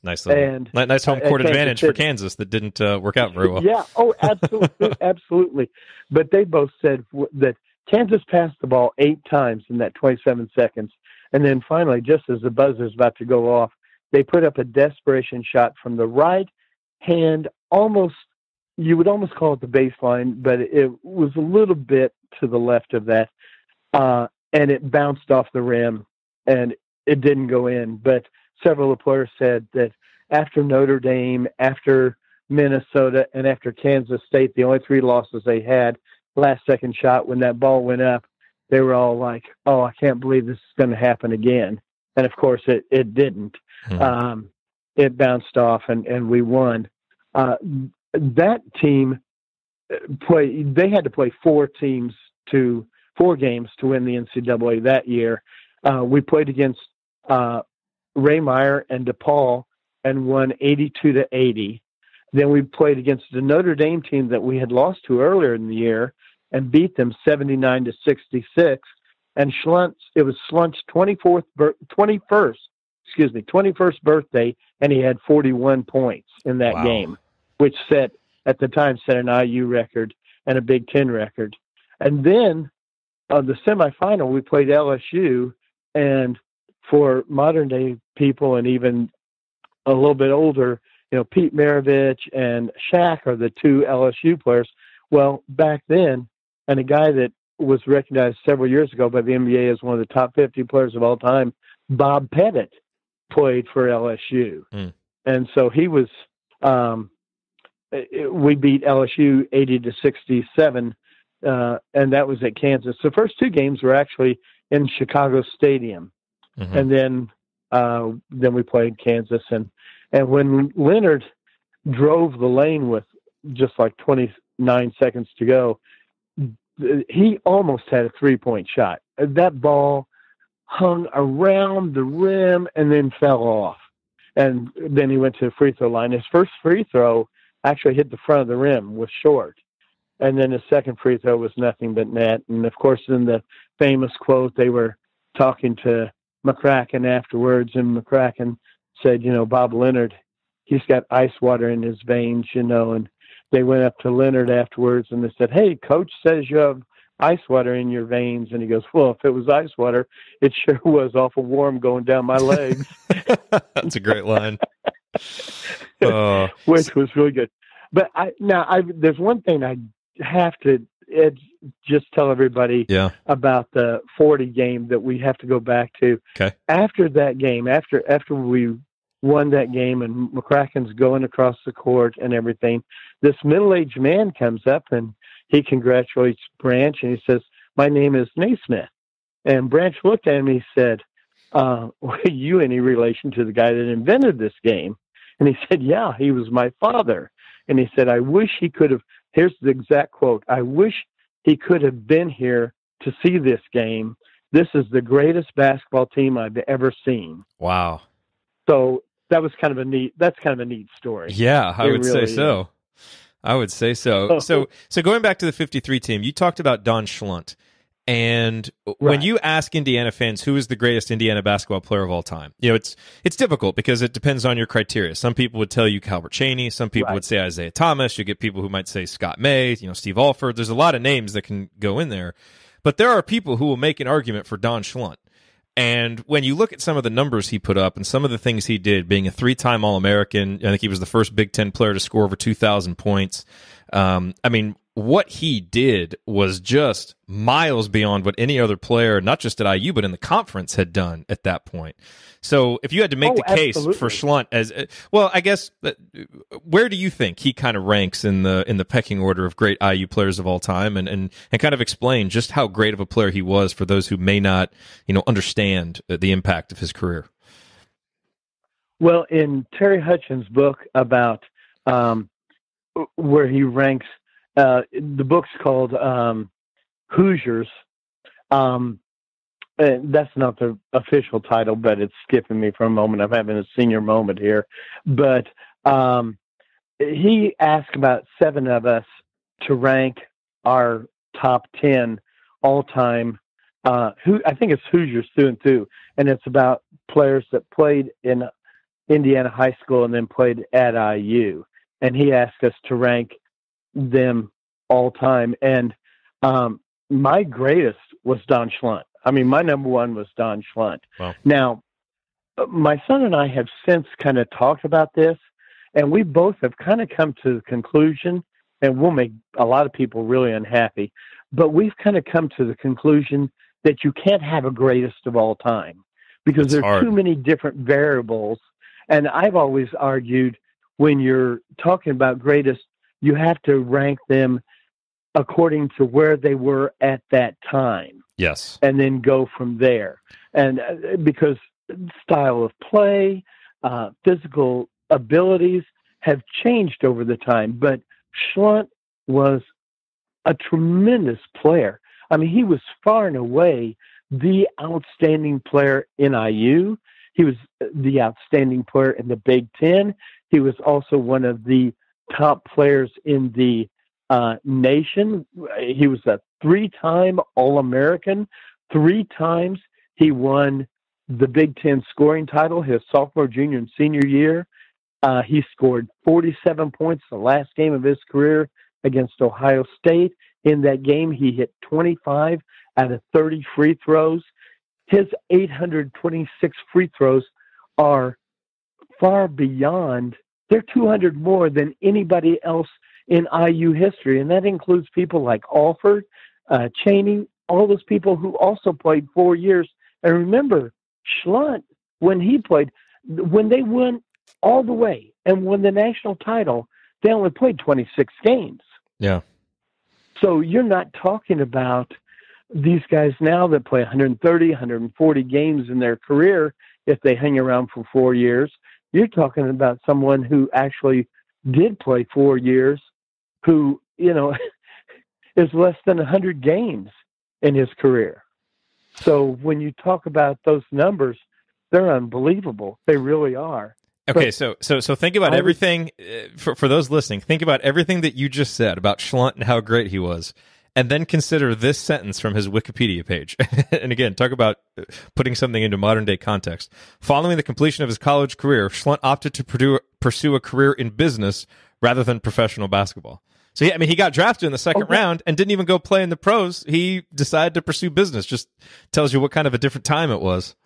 Nice home court advantage for Kansas that didn't work out very well. Yeah. Oh, absolutely. Absolutely. But they both said that Kansas passed the ball 8 times in that 27 seconds. And then finally, just as the buzzer is about to go off, they put up a desperation shot from the right hand, you would almost call it the baseline, but it was a little bit to the left of that. And it bounced off the rim, and it didn't go in. But several of the players said that after Notre Dame, after Minnesota, and after Kansas State, the only 3 losses they had, last-second shot, when that ball went up, they were all like, oh, I can't believe this is going to happen again. And, of course, it didn't. Mm-hmm. It bounced off, and we won. That team they had to play 4 games to win the NCAA that year. We played against Ray Meyer and DePaul and won 82-80. Then we played against the Notre Dame team that we had lost to earlier in the year and beat them 79-66. And it was Schlundt's 21st birthday, and he had 41 points in that game, which at the time set an IU record and a Big Ten record. And then the semifinal, we played LSU, and for modern day people and even a little bit older, Pete Maravich and Shaq are the 2 LSU players. Well, back then, and a guy that was recognized several years ago by the NBA as one of the top 50 players of all time, Bob Pettit, played for LSU. Mm. And so he was, we beat LSU 80-67 and that was at Kansas. The first two games were actually in Chicago Stadium, and then we played Kansas. And when Leonard drove the lane with just like 29 seconds to go, he almost had a 3-point shot. That ball hung around the rim and then fell off. And then he went to the free throw line. His first free throw actually hit the front of the rim, was short. And then his second free throw was nothing but net. And of course, in the famous quote, they were talking to McCracken afterwards, and McCracken said, Bob Leonard, he's got ice water in his veins, and they went up to Leonard afterwards and they said, "Hey, coach says you have ice water in your veins." And he goes, "Well, if it was ice water, it sure was awful warm going down my legs." That's a great line. Which was really good. But there's one thing I have to just tell everybody about the 40 game that we have to go back to. Okay. After that game, after we won that game and McCracken's going across the court and everything, this middle-aged man comes up and he congratulates Branch and he says, "My name is Naismith." And Branch looked at him and he said, "Are you any relation to the guy that invented this game?" And he said, "Yeah, he was my father." And he said, "I wish he could have," here's the exact quote, "I wish he could have been here to see this game. This is the greatest basketball team I've ever seen." Wow. So that's kind of a neat story. Yeah, I would say so. I would say so. So going back to the 53 team, you talked about Don Schlundt. And when you ask Indiana fans who is the greatest Indiana basketball player of all time, it's difficult because it depends on your criteria. Some people would tell you Calbert Cheaney. Some people would say Isaiah Thomas. You get people who might say Scott May, Steve Alford. There's a lot of names that can go in there. But there are people who will make an argument for Don Schlundt. And when you look at some of the numbers he put up and some of the things he did, being a 3-time All-American, I think he was the first Big Ten player to score over 2,000 points. What he did was just miles beyond what any other player, not just at IU, but in the conference had done at that point. So if you had to make the case for Schlundt as, well, I guess, where do you think he kind of ranks in the pecking order of great IU players of all time, and kind of explain just how great of a player he was for those who may not, understand the impact of his career? Well, in Terry Hutchins' book about where he ranks, the book's called Hoosiers. That's not the official title, but it's skipping me for a moment. I'm having a senior moment here. But he asked about 7 of us to rank our top 10 all-time. I think it's Hoosiers through and through, and it's about players that played in Indiana high school and then played at IU. And he asked us to rank them all time. And my greatest was Don Schlundt. My number one was Don Schlundt. Wow. Now, my son and I have since kind of talked about this, and we both have kind of come to the conclusion, and we'll make a lot of people really unhappy, but we've kind of come to the conclusion that you can't have a greatest of all time because there's too many different variables. And I've always argued when you're talking about greatest, you have to rank them according to where they were at that time. Yes. And then go from there. And because style of play, physical abilities have changed over the time. But Schlundt was a tremendous player. He was far and away the outstanding player in IU. He was the outstanding player in the Big Ten. He was also one of the top players in the nation. He was a 3-time All-American. 3 times he won the Big Ten scoring title his sophomore, junior, and senior year. He scored 47 points the last game of his career against Ohio State. In that game, he hit 25 out of 30 free throws. His 826 free throws are far beyond, they're 200 more than anybody else in IU history. And that includes people like Alford, Cheaney, all those people who also played 4 years. And remember, Schlundt, when he played, when they went all the way and won the national title, they only played 26 games. Yeah. So you're not talking about these guys now that play 130, 140 games in their career if they hang around for 4 years. You're talking about someone who actually did play 4 years, who, is less than 100 games in his career. So when you talk about those numbers, they're unbelievable. They really are. Okay, so think about everything, for those listening, think about everything that you just said about Schlundt and how great he was, and then consider this sentence from his Wikipedia page. And again, talk about putting something into modern-day context. Following the completion of his college career, Schlundt opted to pursue a career in business rather than professional basketball. So, he got drafted in the second round and didn't even go play in the pros. He decided to pursue business. Just tells you what kind of a different time it was.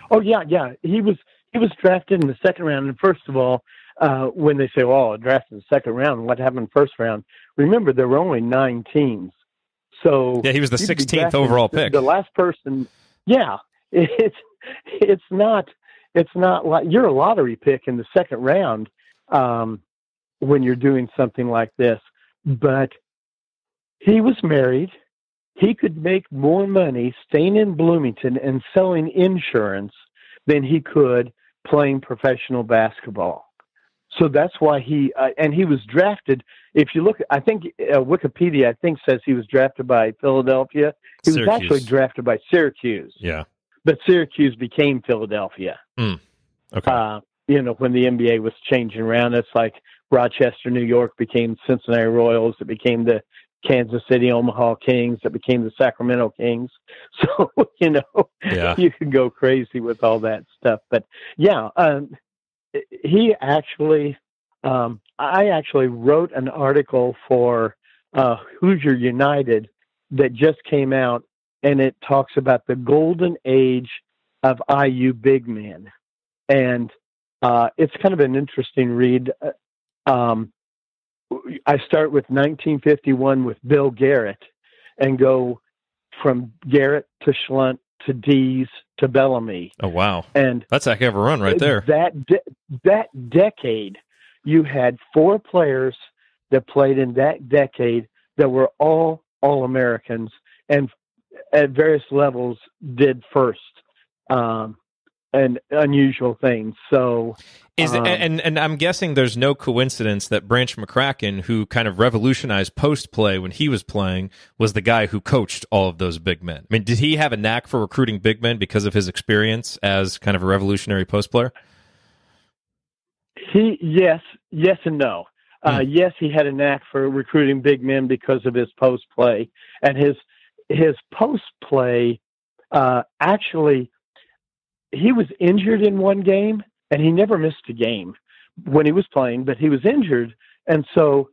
Oh, yeah. He was drafted in the second round. And first of all, when they say, drafted in the second round, what happened in the first round? Remember, there were only 9 teams. So yeah, he was the 16th overall pick. The last person, it's not like you're a lottery pick in the second round when you're doing something like this. But he was married. He could make more money staying in Bloomington and selling insurance than he could playing professional basketball. So that's why he was drafted. If you look, I think Wikipedia, says he was drafted by Philadelphia. He was actually drafted by Syracuse. Yeah. But Syracuse became Philadelphia. Okay. When the NBA was changing around, it's like Rochester, New York became Cincinnati Royals. It became the Kansas City Omaha Kings. It became the Sacramento Kings. So, you can go crazy with all that stuff. But he actually, I actually wrote an article for Hoosier United that just came out, and it talks about the golden age of IU big men. And it's kind of an interesting read. I start with 1951 with Bill Garrett and go from Garrett to Schlundt to Dees to Bellamy. Oh, wow. And that's a heck of a run right there. That decade, you had 4 players that played in that decade that were all All-Americans and at various levels did first. And unusual things. So, and I'm guessing there's no coincidence that Branch McCracken, who kind of revolutionized post play when he was playing, was the guy who coached all of those big men. I mean, did he have a knack for recruiting big men because of his experience as kind of a revolutionary post player? Yes and no. Yes, he had a knack for recruiting big men because of his post play, and his post play actually. He was injured in one game, and he never missed a game when he was playing, but he was injured. And so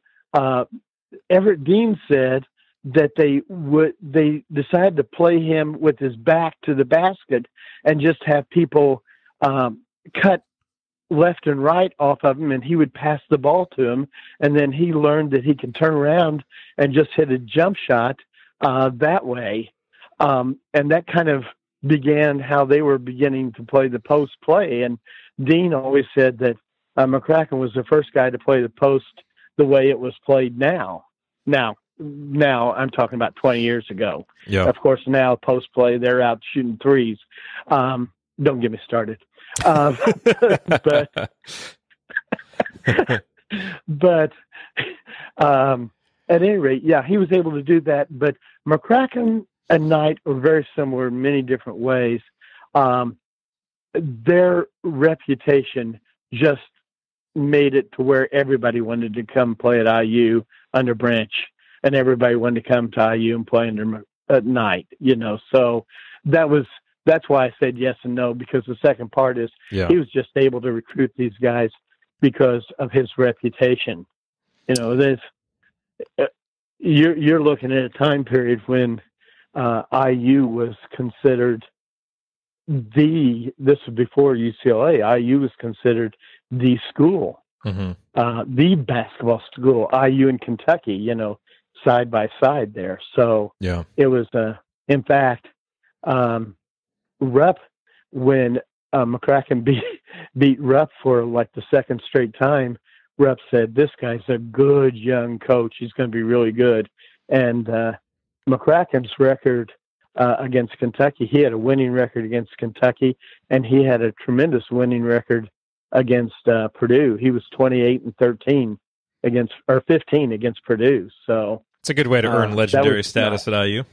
Everett Dean said that they decided to play him with his back to the basket and just have people cut left and right off of him, and he would pass the ball to him. And then he learned that he could turn around and just hit a jump shot that way. And that kind of began how they were beginning to play the post play. And Dean always said that McCracken was the first guy to play the post the way it was played now. Now I'm talking about 20 years ago. Yeah. Of course, now post play, they're out shooting threes. Don't get me started. But at any rate, he was able to do that. But McCracken and Knight are very similar in many different ways. Their reputation just made it to where everybody wanted to come play at IU under Branch, and everybody wanted to come to IU and play under Knight. So that's why I said yes and no, because the second part is he was just able to recruit these guys because of his reputation. You're looking at a time period when IU was considered this was before UCLA. IU was considered the school, the basketball school. IU and Kentucky, side by side there. So it was, in fact, Rupp, when McCracken beat Rupp for like the second straight time, reps said, this guy's a good young coach. He's going to be really good. And McCracken's record against Kentucky, he had a winning record against Kentucky, and he had a tremendous winning record against Purdue. He was 28-13 against, or 15 against Purdue. So it's a good way to earn legendary status at IU.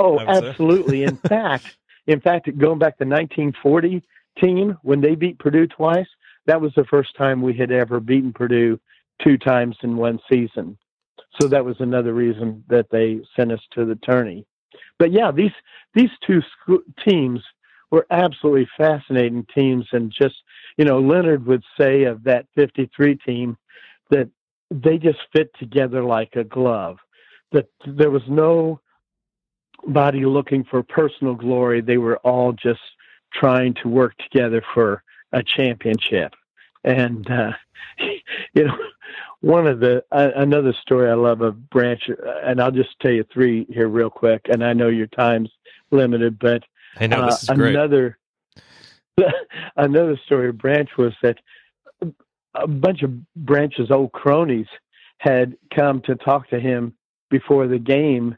Oh, absolutely. In fact, going back to the 1940 team, when they beat Purdue twice, that was the first time we had ever beaten Purdue 2 times in one season. So that was another reason that they sent us to the tourney. But yeah, these two teams were absolutely fascinating teams. And just, Leonard would say of that 53 team that they just fit together like a glove, that there was nobody looking for personal glory. They were all just trying to work together for a championship. And, another story I love of Branch, and I'll just tell you 3 here real quick, and I know your time's limited, but I know this is great. Another story of Branch was that a bunch of Branch's old cronies had come to talk to him before the game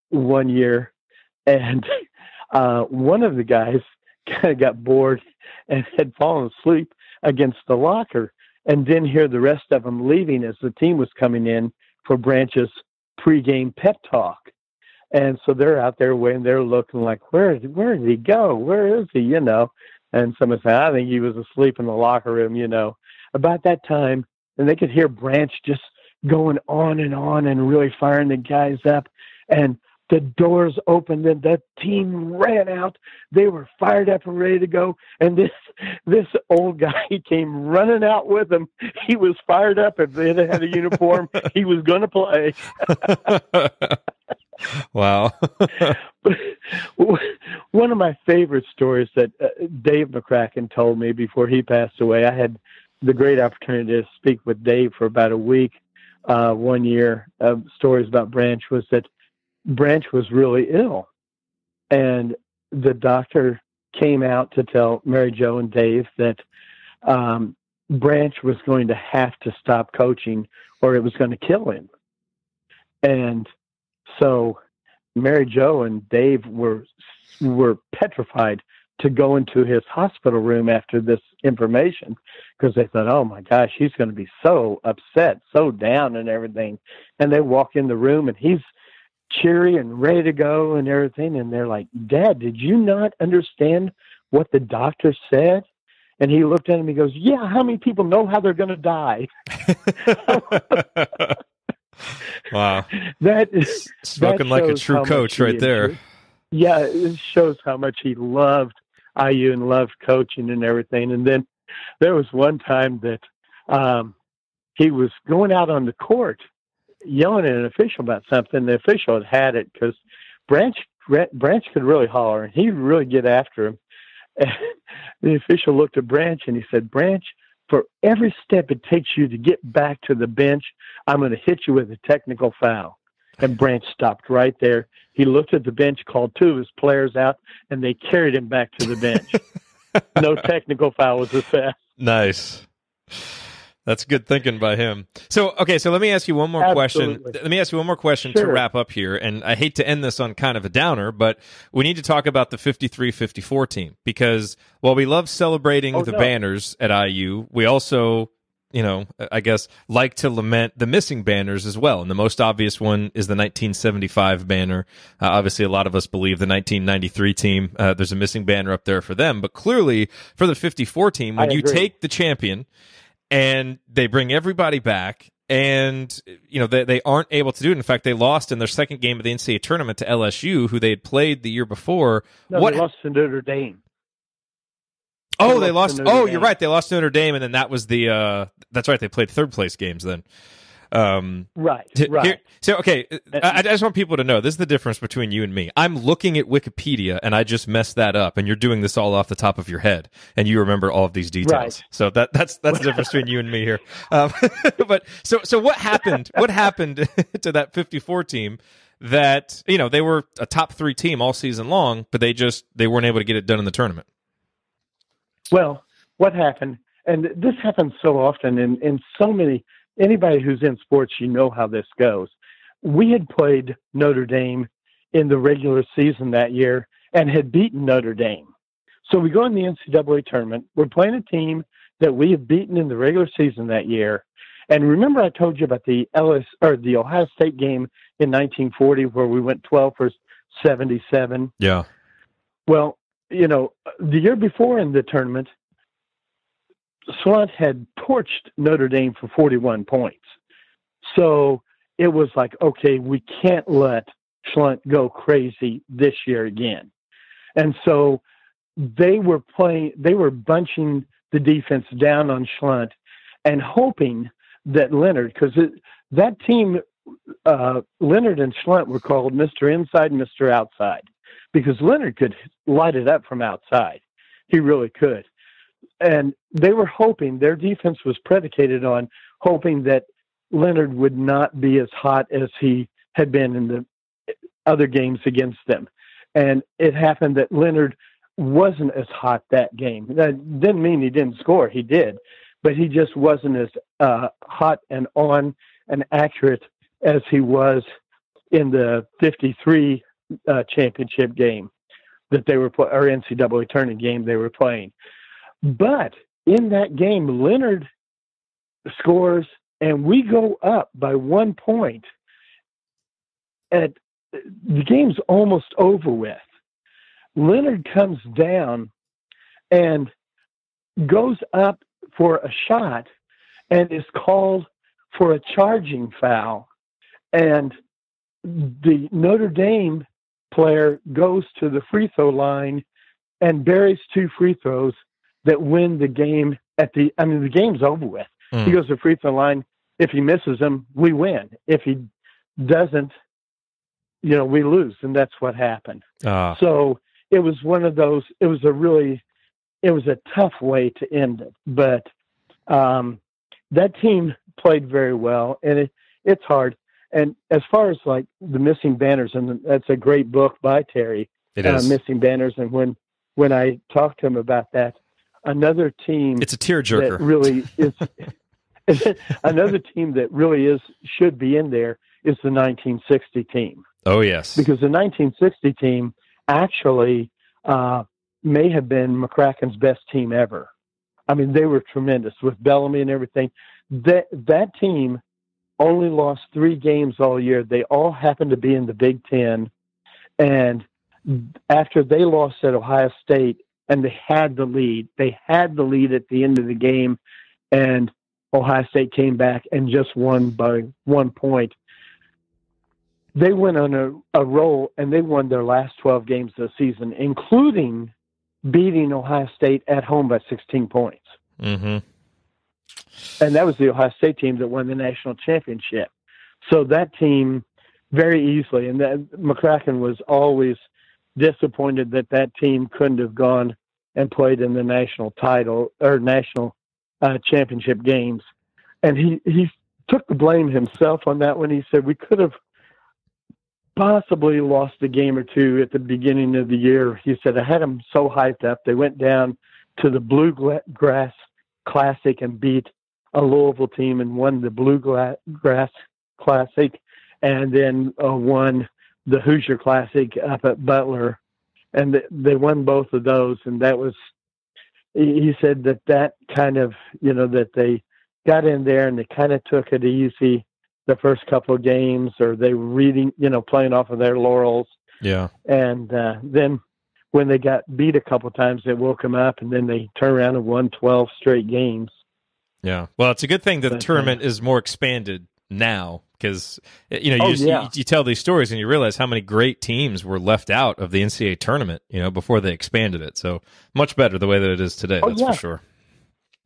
one year, and one of the guys kind of got bored and had fallen asleep against the locker, and didn't hear the rest of them leaving as the team was coming in for Branch's pregame pep talk. And so they're out there waiting, they're looking like, where did he go? Where is he? And someone said, I think he was asleep in the locker room, About that time, and they could hear Branch just going on and really firing the guys up. And the doors opened and the team ran out. They were fired up and ready to go. And this old guy, he came running out with them. He was fired up. If they had a uniform, he was going to play. Wow. But one of my favorite stories that Dave McCracken told me before he passed away, I had the great opportunity to speak with Dave for about a week one year of stories about Branch, was that Branch was really ill. And the doctor came out to tell Mary Jo and Dave that Branch was going to have to stop coaching or it was going to kill him. And so Mary Jo and Dave were petrified to go into his hospital room after this information, because they thought, oh my gosh, he's going to be so upset, so down and everything. And they walk in the room and he's cheery and ready to go and everything. And they're like, Dad, did you not understand what the doctor said? And he looked at him, he goes, yeah, how many people know how they're going to die? Wow. That is spoken like a true coach right there. Yeah, it shows how much he loved IU and loved coaching and everything. And then there was one time that he was going out on the court yelling at an official about something. The official had it because Branch could really holler and he'd really get after him. And the official looked at Branch and he said, Branch, for every step it takes you to get back to the bench, I'm going to hit you with a technical foul. And Branch stopped right there. He looked at the bench, called 2 of his players out, and they carried him back to the bench. No technical foul was assessed. Nice. That's good thinking by him. So let me ask you one more question. Let me ask you one more question to wrap up here. And I hate to end this on kind of a downer, but we need to talk about the 53-54 team, because while we love celebrating banners at IU, we also, I guess, like to lament the missing banners as well. And the most obvious one is the 1975 banner. Obviously, a lot of us believe the 1993 team, there's a missing banner up there for them. But clearly, for the 54 team, when you take the champion and they bring everybody back, and they aren't able to do it. In fact, they lost in their second game of the NCAA tournament to LSU, who they had played the year before. No, they lost to Notre Dame. Oh, they lost. Oh, you're right. They lost to Notre Dame, and then that was the. That's right. They played third place games then. Right. I just want people to know this is the difference between you and me. I'm looking at Wikipedia and I just messed that up, and you're doing this all off the top of your head, and you remember all of these details. Right. So that's the difference between you and me here. But so what happened? What happened to that 54 team? That they were a top 3 team all season long, but they weren't able to get it done in the tournament. Well, what happened? and this happens so often in so many, anybody who's in sports, you know how this goes. We had played Notre Dame in the regular season that year and had beaten Notre Dame. So we go in the NCAA tournament. We're playing a team that we have beaten in the regular season that year. And remember I told you about the Ohio State game in 1940 where we went 12 for 77? Yeah. Well, you know, the year before in the tournament, Schlundt had torched Notre Dame for 41 points. So it was like, okay, we can't let Schlundt go crazy this year again. And so they were bunching the defense down on Schlundt and hoping that Leonard, because that team, Leonard and Schlundt were called Mr. Inside and Mr. Outside, because Leonard could light it up from outside. He really could. And they were hoping, their defense was predicated on hoping that Leonard would not be as hot as he had been in the other games against them. And it happened that Leonard wasn't as hot that game. That didn't mean he didn't score. He did. But he just wasn't as hot and on and accurate as he was in the 53 championship game that they were or NCAA tournament game they were playing. But in that game, Leonard scores, and we go up by 1 point. And the game's almost over with. Leonard comes down and goes up for a shot and is called for a charging foul. And the Notre Dame player goes to the free throw line and buries 2 free throws that win the game the game's over with. He goes to the free throw line. If he misses them, we win. If he doesn't, we lose. And that's what happened. So it was one of those, it was a tough way to end it, but that team played very well, and it's hard. And as far as like the Missing Banners, and that's a great book by Terry, it is. Missing Banners. And when I talked to him about that, another team, it's a tearjerker. That really is another team that really should be in there is the 1960 team. Oh yes, because the 1960 team actually may have been McCracken's best team ever. I mean, they were tremendous with Bellamy and everything. That team only lost 3 games all year. They all happened to be in the Big Ten. And after they lost at Ohio State, and they had the lead at the end of the game, and Ohio State came back and just won by 1 point. They went on a roll, and they won their last 12 games of the season, including beating Ohio State at home by 16 points. Mm-hmm. And that was the Ohio State team that won the national championship. So that team very easily, and McCracken was always disappointed that team couldn't have gone and played in the national title or national championship games. And he took the blame himself on that one. He said, we could have possibly lost a game or 2 at the beginning of the year. He said, I had them so hyped up. They went down to the Bluegrass Classic and beat a Louisville team and won the Bluegrass Classic, and then won the Hoosier Classic up at Butler. And they won both of those. And that was, he said that kind of, that they got in there and they kind of took it easy the first couple of games, or they were playing off of their laurels. Yeah. And then when they got beat a couple of times, they woke them up, and then they turned around and won 12 straight games. Yeah. Well, it's a good thing that the tournament is more expanded now, because you tell these stories and you realize how many great teams were left out of the NCAA tournament, before they expanded it. So much better the way that it is today. That's for sure.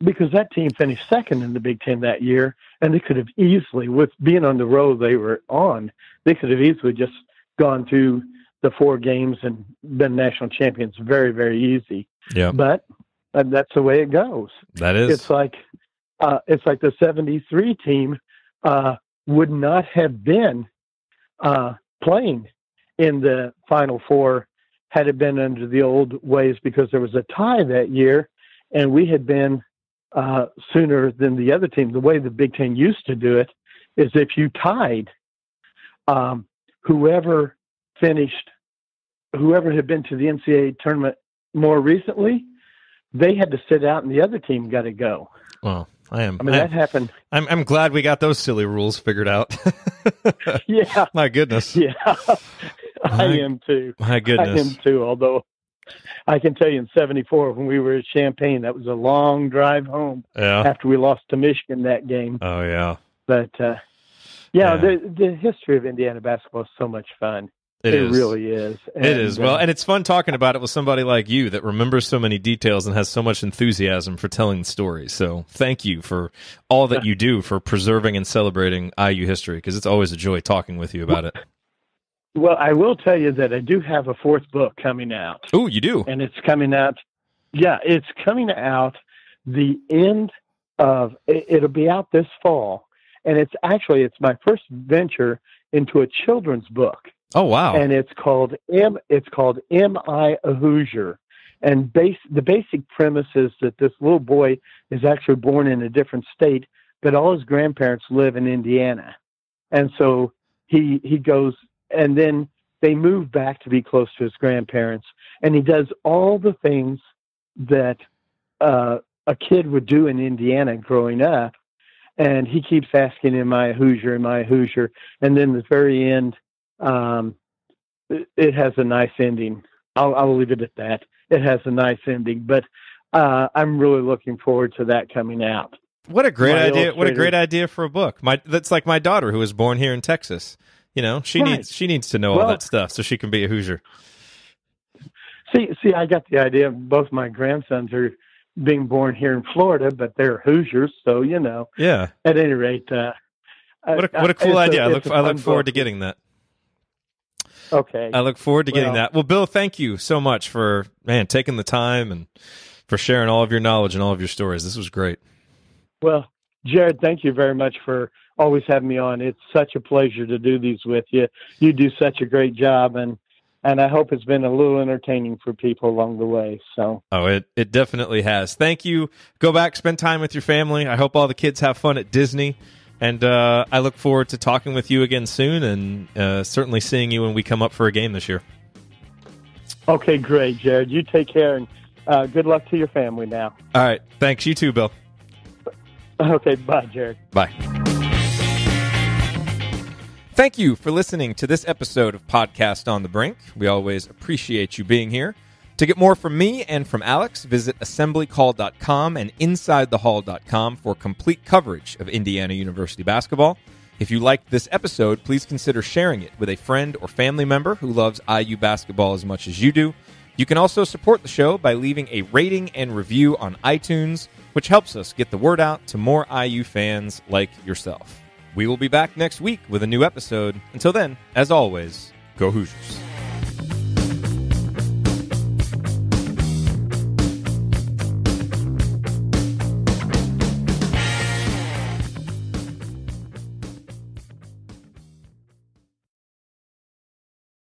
Because that team finished second in the Big Ten that year, and they could have easily, with being on the road they were on, they could have easily just gone through the 4 games and been national champions very, very easy. Yeah. But that's the way it goes. That is. It's like the 73 team would not have been playing in the Final Four had it been under the old ways, because there was a tie that year, and we had been sooner than the other team. The way the Big Ten used to do it is if you tied, whoever had been to the NCAA tournament more recently, they had to sit out and the other team got to go. Well, that happened. I'm glad we got those silly rules figured out. Yeah. My goodness. Yeah. I am too. My goodness. I am too, although I can tell you in 74 when we were at Champaign, that was a long drive home after we lost to Michigan that game. Oh, yeah. But, the history of Indiana basketball is so much fun. It really is. And, it is. Well, and it's fun talking about it with somebody like you that remembers so many details and has so much enthusiasm for telling the stories. So thank you for all that you do for preserving and celebrating IU history, because it's always a joy talking with you about it. Well, I will tell you that I do have a fourth book coming out. Oh, you do? And it's coming out. Yeah, it's coming out the end of, it'll be out this fall. And it's my first venture into a children's book. Oh, wow. And it's called Am I a Hoosier? And the basic premise is that this little boy is actually born in a different state, but all his grandparents live in Indiana. And so he goes, and then they move back to be close to his grandparents. And he does all the things that a kid would do in Indiana growing up. And he keeps asking, am I a Hoosier? Am I a Hoosier? And then at the very end, it has a nice ending. I'll leave it at that. It has a nice ending, but I'm really looking forward to that coming out. What a great idea! What a great idea for a book. That's like my daughter who was born here in Texas. You know, she needs to know all that stuff so she can be a Hoosier. See, I got the idea. Both my grandsons are being born here in Florida, but they're Hoosiers, so you know. Yeah. At any rate, what a cool idea! I look forward to getting that. Okay. I look forward to getting that. Well, Bill, thank you so much for taking the time and for sharing all of your knowledge and all of your stories. This was great. Well, Jerod, thank you very much for always having me on. It's such a pleasure to do these with you. You do such a great job, and I hope it's been a little entertaining for people along the way. So. Oh, it definitely has. Thank you. Go back, spend time with your family. I hope all the kids have fun at Disney. And I look forward to talking with you again soon, and certainly seeing you when we come up for a game this year. Okay, great, Jerod. You take care, and good luck to your family now. All right. Thanks. You too, Bill. Okay, bye, Jerod. Bye. Thank you for listening to this episode of Podcast on the Brink. We always appreciate you being here. To get more from me and from Alex, visit assemblycall.com and insidethehall.com for complete coverage of Indiana University basketball. If you liked this episode, please consider sharing it with a friend or family member who loves IU basketball as much as you do. You can also support the show by leaving a rating and review on iTunes, which helps us get the word out to more IU fans like yourself. We will be back next week with a new episode. Until then, as always, go Hoosiers.